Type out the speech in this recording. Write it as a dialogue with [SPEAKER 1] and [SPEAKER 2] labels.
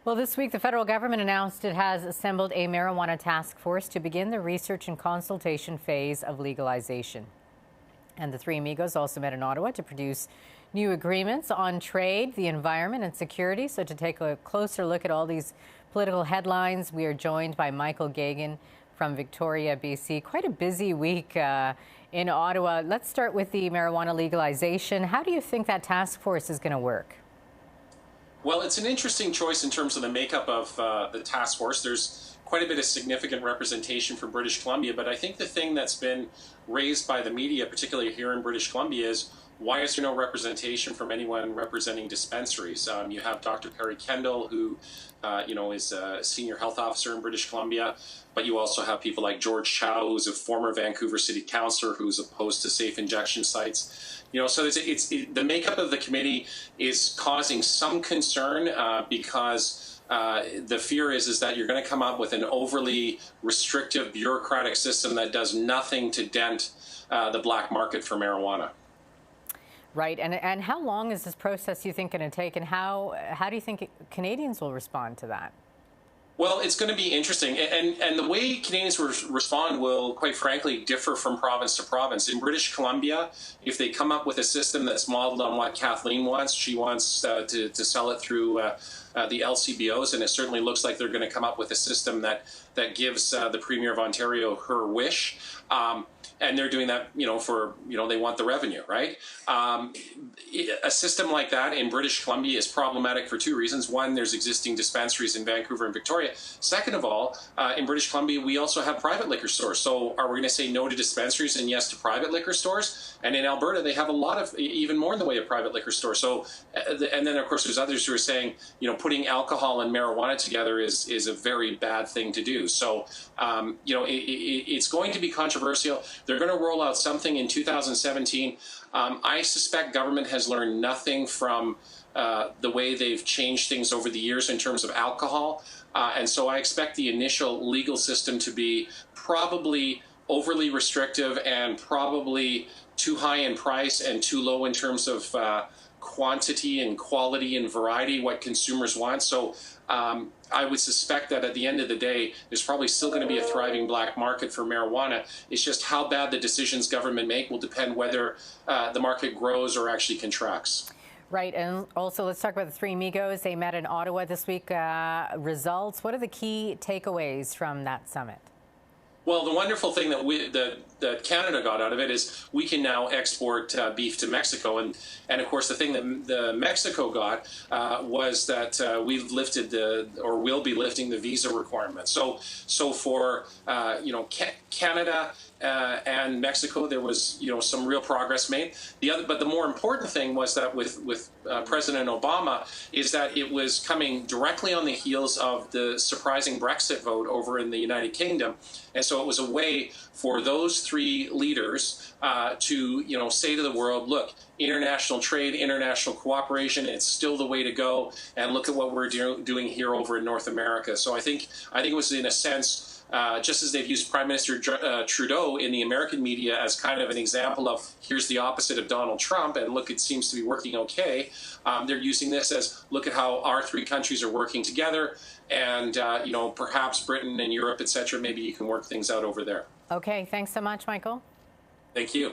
[SPEAKER 1] Well, this week, the federal government announced it has assembled a marijuana task force to begin the research and consultation phase of legalization. And the three amigos also met in Ottawa to produce new agreements on trade, the environment, and security. So to take a closer look at all these political headlines, we are joined by Michael Geoghegan from Victoria, BC. Quite a busy week in Ottawa. Let's start with the marijuana legalization. How do you think that task force is going to work?
[SPEAKER 2] Well, it's an interesting choice in terms of the makeup of the task force. There's quite a bit of significant representation from British Columbia, but I think the thing that's been raised by the media, particularly here in British Columbia, is why is there no representation from anyone representing dispensaries? You have Dr. Perry Kendall, who is a senior health officer in British Columbia, but you also have people like George Chow, who's a former Vancouver City Councillor, who's opposed to safe injection sites. So the makeup of the committee is causing some concern because the fear is that you're going to come up with an overly restrictive bureaucratic system that does nothing to dent the black market for marijuana.
[SPEAKER 1] Right, and how long is this process, you think, going to take, and how do you think Canadians will respond to that?
[SPEAKER 2] Well, it's going to be interesting, and the way Canadians respond will, quite frankly, differ from province to province. In British Columbia, if they come up with a system that's modeled on what Kathleen wants, she wants to sell it through the LCBOs, and it certainly looks like they're going to come up with a system that gives the Premier of Ontario her wish. And they're doing that, they want the revenue, right? A system like that in British Columbia is problematic for two reasons. One, there's existing dispensaries in Vancouver and Victoria. Second of all, in British Columbia, we also have private liquor stores. So are we going to say no to dispensaries and yes to private liquor stores? And in Alberta, they have a lot of, even more in the way of private liquor stores. So, and then of course, there's others who are saying, putting alcohol and marijuana together is a very bad thing to do. So, it's going to be controversial. They're going to roll out something in 2017. I suspect government has learned nothing from the way they've changed things over the years in terms of alcohol. And so I expect the initial legal system to be probably overly restrictive and probably too high in price and too low in terms of quantity and quality and variety, what consumers want. So I would suspect that at the end of the day, there's probably still going to be a thriving black market for marijuana. It's just how bad the decisions government make will depend whether the market grows or actually contracts.
[SPEAKER 1] Right, and also let's talk about the three amigos. They met in Ottawa this week. Results, what are the key takeaways from that summit?
[SPEAKER 2] Well, the wonderful thing that Canada got out of it is we can now export beef to Mexico, and of course the thing that the Mexico got was that we've lifted or will be lifting the visa requirement. So for Canada and Mexico, there was some real progress made. But the more important thing was that with President Obama is that it was coming directly on the heels of the surprising Brexit vote over in the United Kingdom, and so it was a way for those three leaders to say to the world, look, international trade, international cooperation, it's still the way to go, and look at what we're doing here over in North America. So I think it was, in a sense, just as they've used Prime Minister Trudeau in the American media as kind of an example of here's the opposite of Donald Trump, and look, it seems to be working okay. They're using this as look at how our three countries are working together, and perhaps Britain and Europe, etc. Maybe you can work things out over there.
[SPEAKER 1] Okay, thanks so much, Michael.
[SPEAKER 2] Thank you.